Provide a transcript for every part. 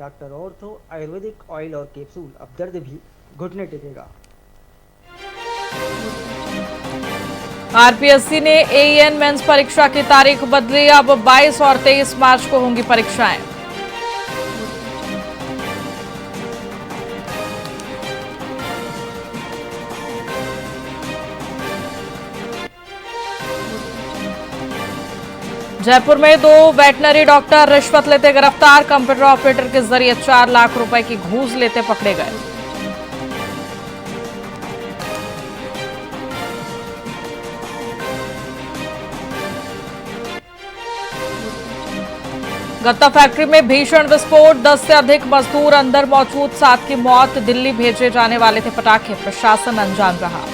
Doctor ortho Ayurvedic oil और capsule, अब दर्द भी घुटने टेकेगा। आरपीएससी ने एईएन मेंस परीक्षा की तारीख बदली। अब 22 और 23 मार्च को होंगी परीक्षाएं। जयपुर में 2 वेटनरी डॉक्टर रिश्वत लेते गिरफ्तार। कंप्यूटर ऑपरेटर के जरिए 4 लाख रुपए की घूस लेते पकड़े गए। गत्ता फैक्ट्री में भीषण विस्फोट। 10 से अधिक मजदूर अंदर मौजूद, 7 की मौत। दिल्ली भेजे जाने वाले थे पटाखे, प्रशासन अनजान रहा।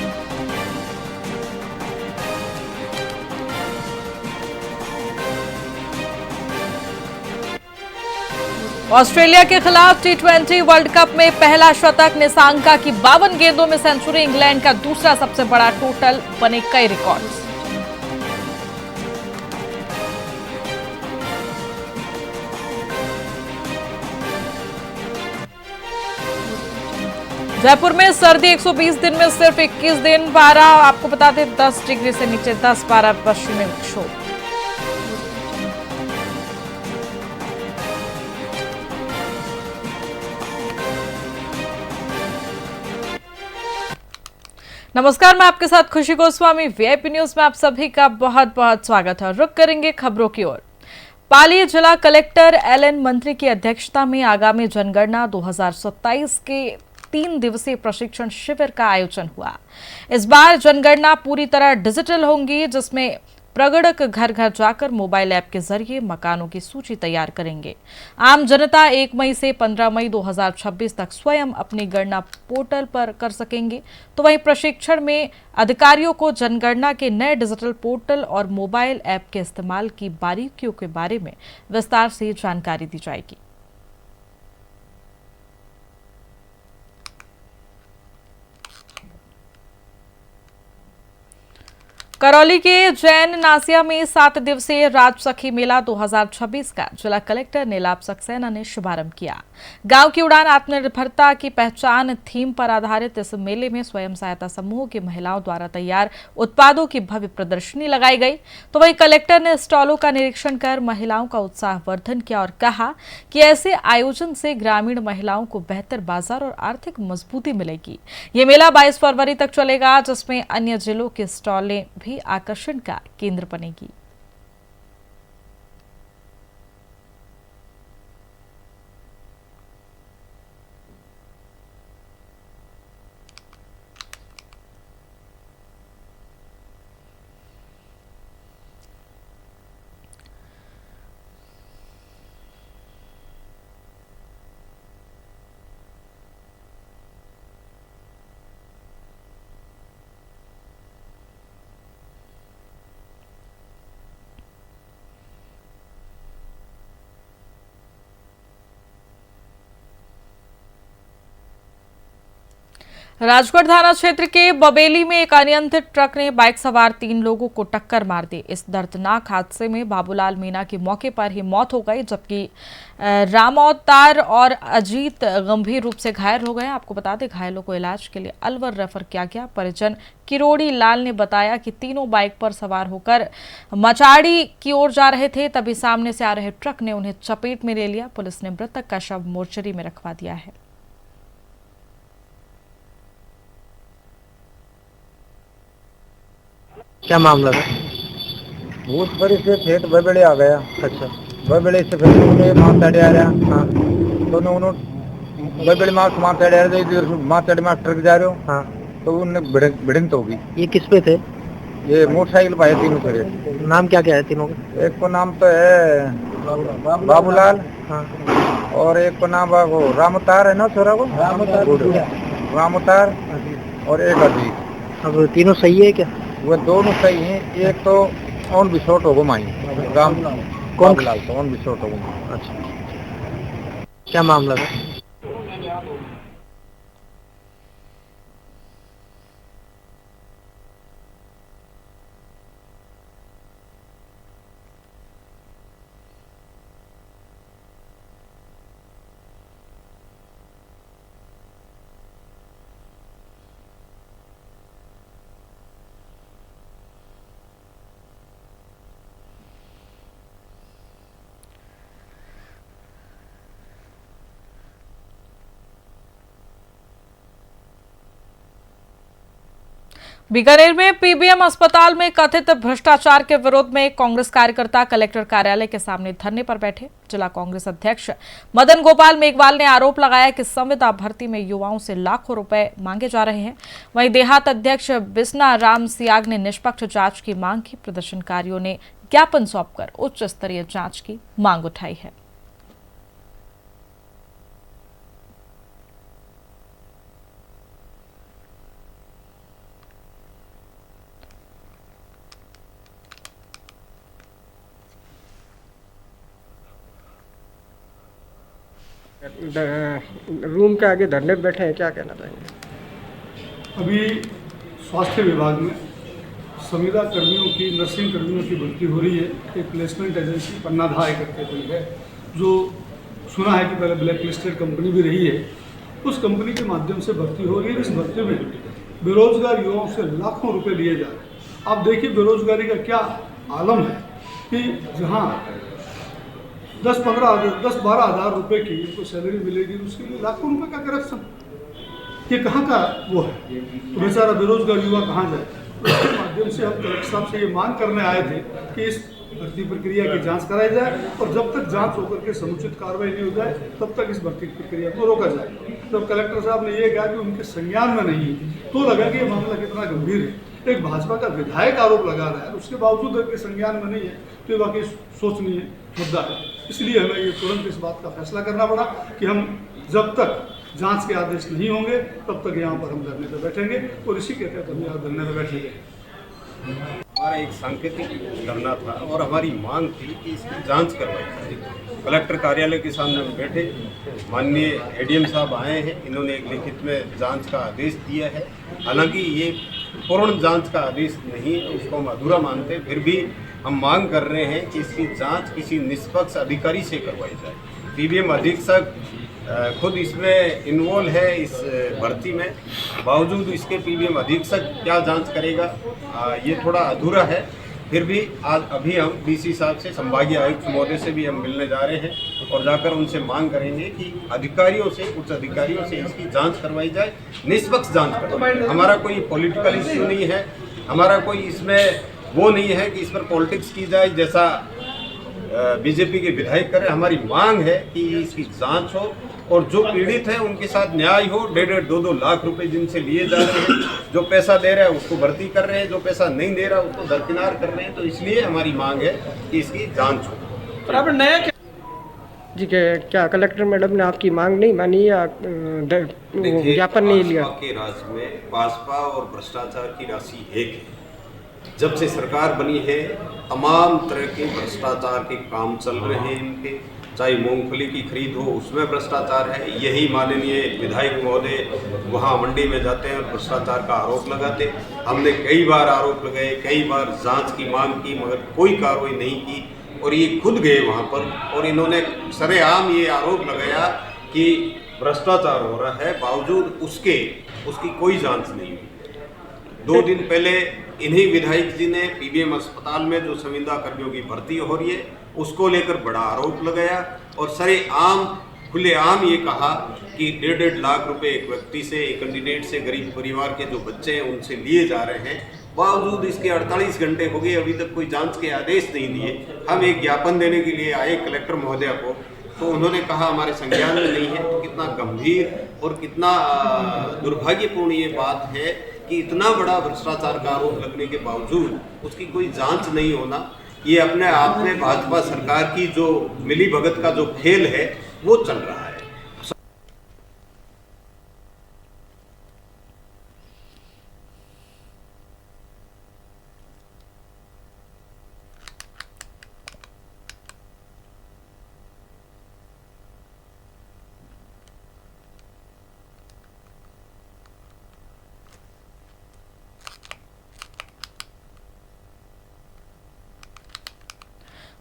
ऑस्ट्रेलिया के खिलाफ टी20 वर्ल्ड कप में पहला शतक। निसांका की 52 गेंदों में सेंचुरी। इंग्लैंड का दूसरा सबसे बड़ा टोटल, बने कई रिकॉर्ड्स। जयपुर में सर्दी 120 दिन में सिर्फ 21 दिन। पारा आपको बता दें 10 डिग्री से नीचे। 10-12 पश्चिमी विक्षोभ। नमस्कार, मैं आपके साथ खुशी गोस्वामी। वीआईपी न्यूज में आप सभी का बहुत बहुत स्वागत है। रुक करेंगे खबरों की ओर। पाली जिला कलेक्टर एलएन मंत्री की अध्यक्षता में आगामी जनगणना 2027 के 3 दिवसीय प्रशिक्षण शिविर का आयोजन हुआ। इस बार जनगणना पूरी तरह डिजिटल होंगी, जिसमें प्रगणक घर घर जाकर मोबाइल ऐप के जरिए मकानों की सूची तैयार करेंगे। आम जनता 1 मई से 15 मई 2026 तक स्वयं अपनी गणना पोर्टल पर कर सकेंगे। तो वहीं प्रशिक्षण में अधिकारियों को जनगणना के नए डिजिटल पोर्टल और मोबाइल ऐप के इस्तेमाल की बारीकियों के बारे में विस्तार से जानकारी दी जाएगी। करौली के जैन नासिया में 7 दिवसीय राजसखी मेला 2026 का जिला कलेक्टर नीलाभ सक्सेना ने शुभारंभ किया। गांव की उड़ान आत्मनिर्भरता की पहचान थीम पर आधारित इस मेले में स्वयं सहायता समूह की महिलाओं द्वारा तैयार उत्पादों की भव्य प्रदर्शनी लगाई गई। तो वहीं कलेक्टर ने स्टॉलों का निरीक्षण कर महिलाओं का उत्साहवर्धन किया और कहा कि ऐसे आयोजन से ग्रामीण महिलाओं को बेहतर बाजार और आर्थिक मजबूती मिलेगी। ये मेला 22 फरवरी तक चलेगा, जिसमें अन्य जिलों के स्टॉलें भी आकर्षण का केंद्र बनेगी। राजगढ़ थाना क्षेत्र के बबेली में एक अनियंत्रित ट्रक ने बाइक सवार 3 लोगों को टक्कर मार दी। इस दर्दनाक हादसे में बाबूलाल मीणा की मौके पर ही मौत हो गई, जबकि रामअवतार और अजीत गंभीर रूप से घायल हो गए। आपको बता दें घायलों को इलाज के लिए अलवर रेफर किया गया। परिजन किरोड़ी लाल ने बताया कि तीनों बाइक पर सवार होकर मचाड़ी की ओर जा रहे थे, तभी सामने से आ रहे ट्रक ने उन्हें चपेट में ले लिया। पुलिस ने मृतक का शव मोर्चरी में रखवा दिया है। क्या मामला था? भूत पर से ठेठ बबेड़े आ गया। अच्छा। बबेड़े से फिर उन्हें मारताड़े आ रहा। हाँ दोनों उन्होंने बबेड़े मार मारताड़े आ रहे इधर मारताड़े मार ट्रक जा रहे हो। हाँ। तो उनने भिड़ंत होगी। ये किस पे थे? ये मोटरसाइकिल पर है तीनों खड़े। नाम क्या क्या है तीनों का? एक को नाम तो है बाबूलाल। हाँ। और एक को नाम वो रामतार है ना, छोरा को रामतार और एक अजीत। अब तीनों सही है क्या? वो दोनों सही हैं। एक तो ऑन भी शॉर्ट होगा माई राम कौन? बाबूलाल तो ऑन भी शॉर्ट होगा। अच्छा, क्या मामला था? बीकानेर में पीबीएम अस्पताल में कथित भ्रष्टाचार के विरोध में कांग्रेस कार्यकर्ता कलेक्टर कार्यालय के सामने धरने पर बैठे। जिला कांग्रेस अध्यक्ष मदन गोपाल मेघवाल ने आरोप लगाया कि संविदा भर्ती में युवाओं से लाखों रुपए मांगे जा रहे हैं। वहीं देहात अध्यक्ष बिस्ना राम सियाग ने निष्पक्ष जांच की मांग की। प्रदर्शनकारियों ने ज्ञापन सौंपकर उच्च स्तरीय जांच की मांग उठाई है। रूम के आगे धरने पे बैठे हैं, क्या कहना चाहेंगे? अभी स्वास्थ्य विभाग में संविदा कर्मियों की, नर्सिंग कर्मियों की भर्ती हो रही है। एक प्लेसमेंट एजेंसी पन्नाधाय करके कोई है, जो सुना है कि पहले ब्लैक लिस्टेड कंपनी भी रही है। उस कंपनी के माध्यम से भर्ती हो रही है। इस भर्ती में बेरोजगार युवाओं से लाखों रुपए लिए जा रहे हैं। आप देखिए बेरोजगारी का क्या आलम है कि जहाँ 10-12 हज़ार रुपये की इनको सैलरी मिलेगी, उसके लिए लाखों रुपए का करप्शन। ये कहाँ का वो है? तो बेचारा बेरोजगार युवा कहाँ जाए? उसके माध्यम से हम कलेक्टर साहब से ये मांग करने आए थे कि इस भर्ती प्रक्रिया की जांच कराई जाए और जब तक जांच होकर के समुचित कार्रवाई नहीं हो जाए तब तक इस भर्ती प्रक्रिया को रोका जाए। जब कलेक्टर साहब ने ये कहा कि उनके संज्ञान में नहीं है, तो लगा कि ये मामला कितना गंभीर है। एक भाजपा का विधायक आरोप लगा रहा है, उसके बावजूद उनके संज्ञान में नहीं है, तो ये वाकई सोचनीय मुद्दा है। इसलिए हमें ये तुरंत इस बात का फैसला करना पड़ा कि हम जब तक जांच के आदेश नहीं होंगे तब तक यहाँ पर हम धरने पर बैठेंगे और इसी के तहत हम यहाँ धरने पर बैठेंगे। हमारा एक सांकेतिक धरना था और हमारी मांग थी कि इसकी जांच करवाई जाए। कलेक्टर कार्यालय के सामने हम बैठे, माननीय एडीएम साहब आए हैं, इन्होंने एक लिखित में जांच का आदेश दिया है। हालांकि ये पूर्ण जांच का आदेश नहीं, उसको हम अधूरा मानते, फिर भी हम मांग कर रहे हैं कि इसकी जांच किसी निष्पक्ष अधिकारी से करवाई जाए। पीबीएम अधीक्षक खुद इसमें इन्वॉल्व है इस भर्ती में, बावजूद इसके पीबीएम अधीक्षक क्या जांच करेगा, ये थोड़ा अधूरा है। फिर भी आज अभी हम डीसी साहब से, संभागीय आयुक्त महोदय से भी हम मिलने जा रहे हैं और जाकर उनसे मांग करेंगे कि अधिकारियों से, उच्च अधिकारियों से इसकी जांच करवाई जाए, निष्पक्ष जांच करवाई जाए। हमारा कोई पॉलिटिकल इश्यू नहीं है, हमारा कोई इसमें वो नहीं है कि इस पर पॉलिटिक्स की जाए जैसा बीजेपी के विधायक करें। हमारी मांग है कि इसकी जांच हो और जो पीड़ित है उनके साथ न्याय हो। 1.5-2 लाख रुपए जिनसे लिए जा रहे हैं, जो पैसा दे रहा है उसको भर्ती कर रहे हैं, जो पैसा नहीं दे रहा उसको दरकिनार कर रहे हैं। तो इसलिए हमारी मांग है कि इसकी जांच हो। जी क्या कलेक्टर मैडम ने आपकी मांग नहीं मानी या ज्ञापन नहीं लिया? भाजपा के राज में भाजपा और भ्रष्टाचार की राशि एक है। जब से सरकार बनी है तमाम तरह के भ्रष्टाचार के काम चल रहे हैं इनके, चाहे मूंगफली की खरीद हो उसमें भ्रष्टाचार है। यही माननीय विधायक महोदय वहाँ मंडी में जाते हैं और भ्रष्टाचार का आरोप लगाते। हमने कई बार आरोप लगाए, कई बार जांच की मांग की, मगर कोई कार्रवाई नहीं की और ये खुद गए वहाँ पर और इन्होंने सरेआम ये आरोप लगाया कि भ्रष्टाचार हो रहा है, बावजूद उसकी कोई जांच नहीं हुई। 2 दिन पहले इन्हीं विधायक जी ने पीबीएम अस्पताल में जो संविदा कर्मियों की भर्ती हो रही है उसको लेकर बड़ा आरोप लगाया और सरेआम खुलेआम ये कहा कि 1.5 लाख रुपए एक व्यक्ति से, एक कैंडिडेट से, गरीब परिवार के जो बच्चे हैं उनसे लिए जा रहे हैं। बावजूद इसके 48 घंटे हो गए, अभी तक कोई जांच के आदेश नहीं दिए। हम एक ज्ञापन देने के लिए आए कलेक्टर महोदया को, तो उन्होंने कहा हमारे संज्ञान में नहीं है। तो कितना गंभीर और कितना दुर्भाग्यपूर्ण ये बात है कि इतना बड़ा भ्रष्टाचार का आरोप लगने के बावजूद उसकी कोई जांच नहीं होना, ये अपने आप में भाजपा सरकार की जो मिलीभगत का जो खेल है वो चल रहा है।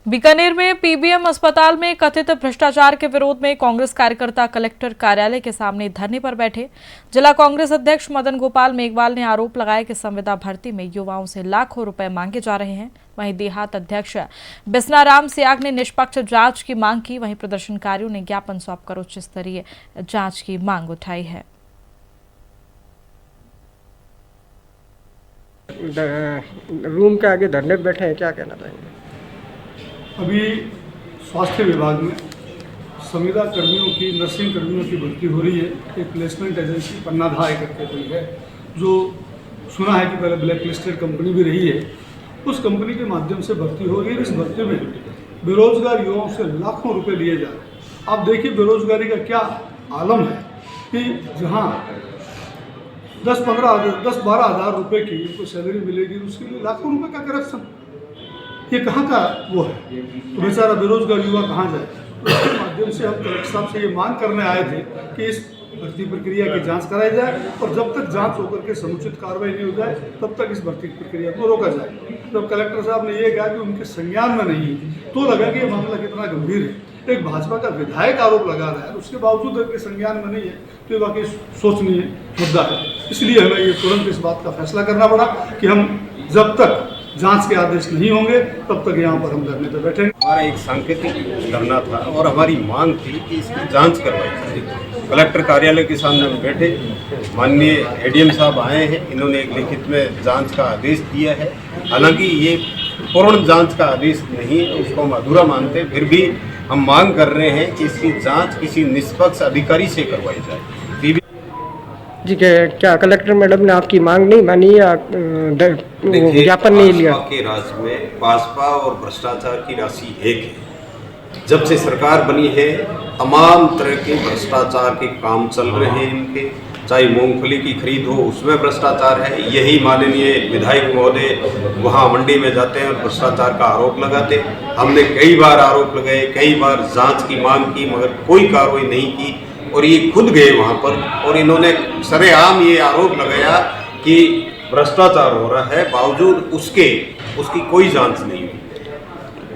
बीकानेर में पीबीएम अस्पताल में कथित भ्रष्टाचार के विरोध में कांग्रेस कार्यकर्ता कलेक्टर कार्यालय के सामने धरने पर बैठे। जिला कांग्रेस अध्यक्ष मदन गोपाल मेघवाल ने आरोप लगाया कि संविदा भर्ती में युवाओं से लाखों रुपए मांगे जा रहे हैं। वहीं देहात अध्यक्ष बिस्ना राम सियाग ने निष्पक्ष जांच की मांग की। वहीं प्रदर्शनकारियों ने ज्ञापन सौंपकर उच्च स्तरीय जांच की मांग उठाई है। रूम के आगे धरने पे बैठे हैं, क्या कहना चाहेंगे? अभी स्वास्थ्य विभाग में संविदा कर्मियों की, नर्सिंग कर्मियों की भर्ती हो रही है। एक प्लेसमेंट एजेंसी पन्नाधाय करके कोई है, जो सुना है कि पहले ब्लैक लिस्टेड कंपनी भी रही है। उस कंपनी के माध्यम से भर्ती हो रही है। इस भर्ती में बेरोजगार युवाओं से लाखों रुपए लिए जा रहे हैं। आप देखिए बेरोजगारी का क्या आलम है कि जहाँ 10-12 हज़ार रुपये की उनको सैलरी मिलेगी, उसके लिए लाखों रुपए का करप्शन। ये कहाँ का वो है? तो बेचारा बेरोजगार युवा कहाँ जाए? तो इसके माध्यम से हम कलेक्टर साहब से ये मांग करने आए थे कि इस भर्ती प्रक्रिया की जांच कराई जाए, और जब तक जांच होकर के समुचित कार्रवाई नहीं हो जाए तब तक इस भर्ती प्रक्रिया को रोका जाए। जब कलेक्टर साहब ने ये कहा कि उनके संज्ञान में नहीं, तो लगा कि ये मामला कितना गंभीर है। एक भाजपा का विधायक आरोप लगा रहा है, उसके बावजूद उनके संज्ञान में नहीं है, तो ये वाकई सोचनीय मुद्दा है। इसलिए हमें ये तुरंत इस बात का फैसला करना पड़ा कि हम जब तक जांच के आदेश नहीं होंगे तब तक यहाँ पर हम धरने पर बैठेंगे। हमारा एक सांकेतिक धरना था और हमारी मांग थी कि इसकी जांच करवाई जाए। कलेक्टर कार्यालय के सामने हम बैठे, माननीय एडीएम साहब आए हैं, इन्होंने एक लिखित में जांच का आदेश दिया है। हालांकि ये पूर्ण जांच का आदेश नहीं है, उसको हम अधूरा मानते हैं, फिर भी हम मांग कर रहे हैं कि इसकी जांच किसी निष्पक्ष अधिकारी से करवाई जाए। जी क्या कलेक्टर मैडम ने आपकी मांग नहीं मानी या देखिए, ज्ञापन नहीं लिया? भाजपा के राज में भाजपा और भ्रष्टाचार की राशि एक है। जब से सरकार बनी है तमाम तरह के भ्रष्टाचार के काम चल रहे हैं इनके। चाहे मूंगफली की खरीद हो, उसमें भ्रष्टाचार है। यही माननीय विधायक महोदय वहाँ मंडी में जाते हैं और भ्रष्टाचार का आरोप लगाते हैं। हमने कई बार आरोप लगाए, कई बार जांच की मांग की, मगर कोई कार्रवाई नहीं की। और ये खुद गए वहाँ पर और इन्होंने सरेआम ये आरोप लगाया कि भ्रष्टाचार हो रहा है, बावजूद उसकी कोई जांच नहीं हुई।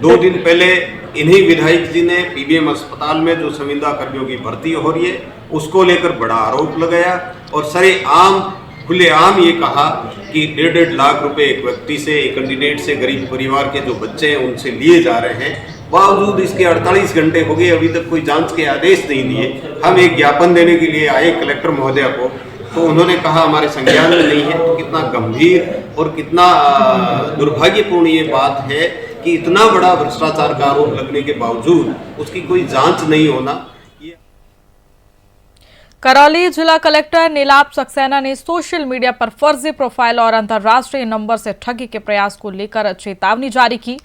2 दिन पहले इन्हीं विधायक जी ने पीबीएम अस्पताल में जो संविदा कर्मियों की भर्ती हो रही है उसको लेकर बड़ा आरोप लगाया और सरेआम खुलेआम ये कहा कि 1.5 लाख रुपए एक व्यक्ति से, एक कैंडिडेट से, गरीब परिवार के जो बच्चे हैं उनसे लिए जा रहे हैं। बावजूद इसके 48 घंटे हो गए, अभी तक कोई जांच के आदेश नहीं दिए। हम एक ज्ञापन देने के लिए आए कलेक्टर महोदया को, तो उन्होंने कहा हमारे संज्ञान में नहीं है। तो कितना गंभीर और कितना दुर्भाग्यपूर्ण ये बात है कि इतना बड़ा भ्रष्टाचार का आरोप लगने के बावजूद उसकी कोई जांच नहीं होना। करौली जिला कलेक्टर नीलाभ सक्सेना ने सोशल मीडिया पर फर्जी प्रोफाइल और अंतर्राष्ट्रीय नंबर से ठगी के प्रयास को लेकर चेतावनी जारी की।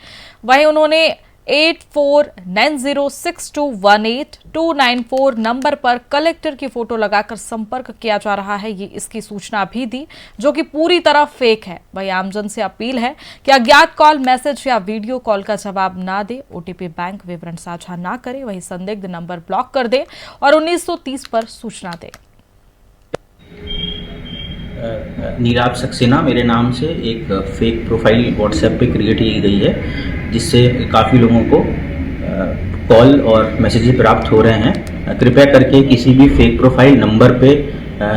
वहीं उन्होंने 84906218-294 नंबर पर कलेक्टर की फोटो लगाकर संपर्क किया जा रहा है, ये इसकी सूचना भी दी, जो कि पूरी तरह फेक है। वहीं आमजन से अपील है कि अज्ञात कॉल, मैसेज या वीडियो कॉल का जवाब ना दे, ओटीपी, बैंक विवरण साझा ना करे, वहीं संदिग्ध नंबर ब्लॉक कर दे और 1930 पर सूचना दे। नीलाभ सक्सेना मेरे नाम से एक फेक प्रोफाइल व्हाट्सएप पे क्रिएट की गई है, जिससे काफ़ी लोगों को कॉल और मैसेजेस प्राप्त हो रहे हैं। कृपया करके किसी भी फेक प्रोफाइल नंबर पे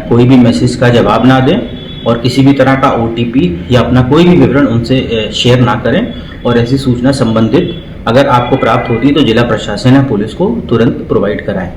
कोई भी मैसेज का जवाब ना दें और किसी भी तरह का ओटीपी या अपना कोई भी विवरण उनसे शेयर ना करें। और ऐसी सूचना संबंधित अगर आपको प्राप्त होती है तो जिला प्रशासन या पुलिस को तुरंत प्रोवाइड कराएं।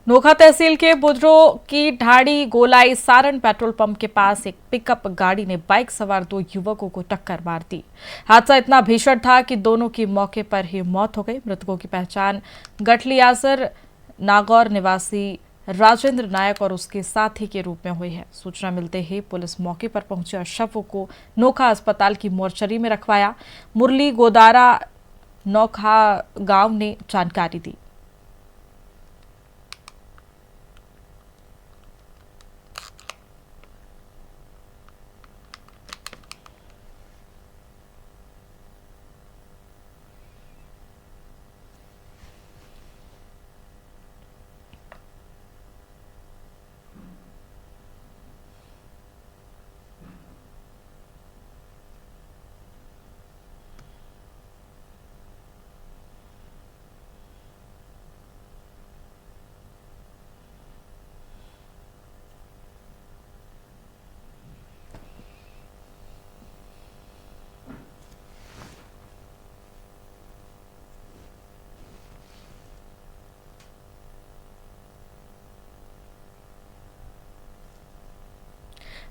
नोखा तहसील के बुधरो की ढाड़ी गोलाई सारण पेट्रोल पंप के पास एक पिकअप गाड़ी ने बाइक सवार 2 युवकों को टक्कर मार दी। हादसा इतना भीषण था कि दोनों की मौके पर ही मौत हो गई। मृतकों की पहचान गठलियासर नागौर निवासी राजेंद्र नायक और उसके साथी के रूप में हुई है। सूचना मिलते ही पुलिस मौके पर पहुंची और शवों को नोखा अस्पताल की मोर्चरी में रखवाया। मुरली गोदारा नोखा गांव ने जानकारी दी।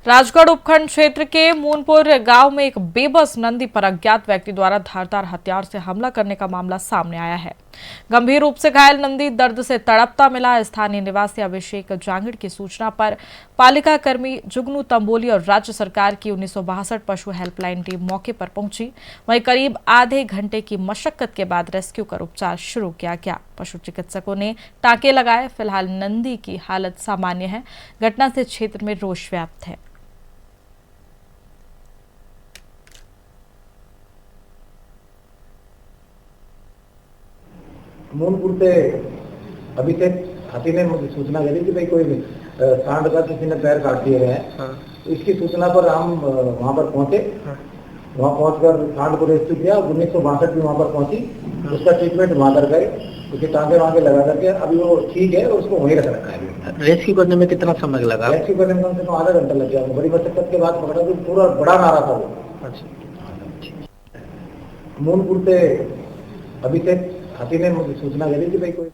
राजगढ़ उपखंड क्षेत्र के मूनपुर गांव में एक बेबस नंदी पर अज्ञात व्यक्ति द्वारा धारदार हथियार से हमला करने का मामला सामने आया है। गंभीर रूप से घायल नंदी दर्द से तड़पता मिला। स्थानीय निवासी अभिषेक जांगड़ की सूचना पर पालिका कर्मी जुगनू तंबोली और राज्य सरकार की 1962 पशु हेल्पलाइन टीम मौके पर पहुंची। वहीं करीब आधे घंटे की मशक्कत के बाद रेस्क्यू कर उपचार शुरू किया गया। पशु चिकित्सकों ने टांके लगाए। फिलहाल नंदी की हालत सामान्य है। घटना से क्षेत्र में रोष व्याप्त है। मूनपुर से अभी से हाथी ने मुझे सूचना करी कि भाई कोई सांड का किसी ने पैर काट दिए गए हैं। हाँ। तो इसकी सूचना पर हम वहां पर पहुंचे। हाँ। वहां पहुंचकर सांड को रेस्क्यू किया। 1962 भी वहां पर पहुंची। उसका ट्रीटमेंट वहां कर गए। उसके टांगे वांगे लगा करके अभी वो ठीक है। उसको वहीं रख रखा है। रेस्क्यू करने में कितना समय लगा? रेस्क्यू करने में कम से कम आधा घंटा लग गया। बड़ी मशक्कत के बाद पकड़ा तो पूरा बड़ा नारा था वो। अच्छा। मूनपुर से अभी से हाथी ने मुझे सूचना करी कि भाई कोई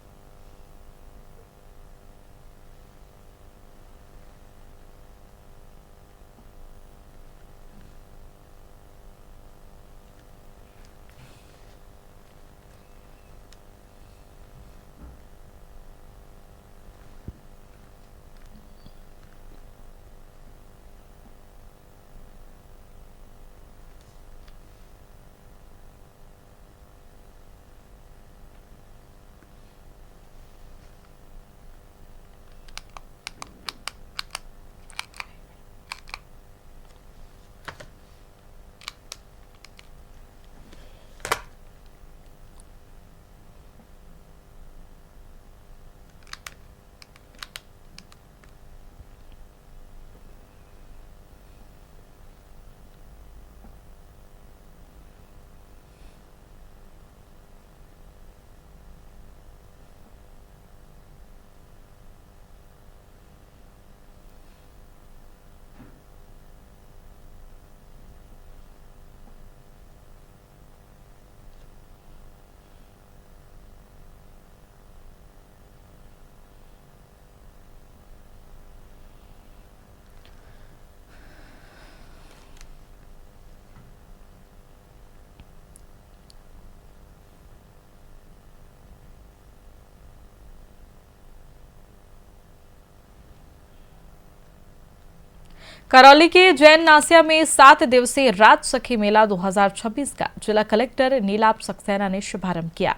करौली के जैन नासिया में 7 दिवसीय राज सखी मेला 2026 का जिला कलेक्टर नीलाभ सक्सेना ने शुभारंभ किया।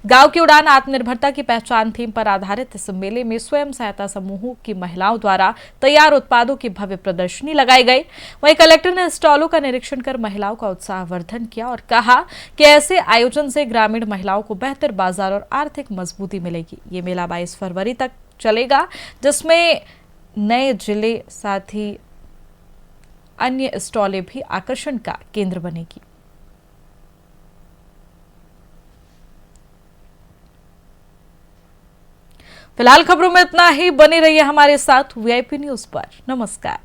गांव की उड़ान आत्मनिर्भरता की पहचान थीम पर आधारित इस मेले में स्वयं सहायता समूहों की महिलाओं द्वारा तैयार उत्पादों की भव्य प्रदर्शनी लगाई गई। वहीं कलेक्टर ने स्टॉलों का निरीक्षण कर महिलाओं का उत्साहवर्धन किया और कहा कि ऐसे आयोजन से ग्रामीण महिलाओं को बेहतर बाजार और आर्थिक मजबूती मिलेगी। ये मेला 22 फरवरी तक चलेगा, जिसमें नए जिले साथ ही अन्य स्टॉलें भी आकर्षण का केंद्र बनेगी। फिलहाल खबरों में इतना ही। बने रहिए हमारे साथ वीआईपी न्यूज पर। नमस्कार।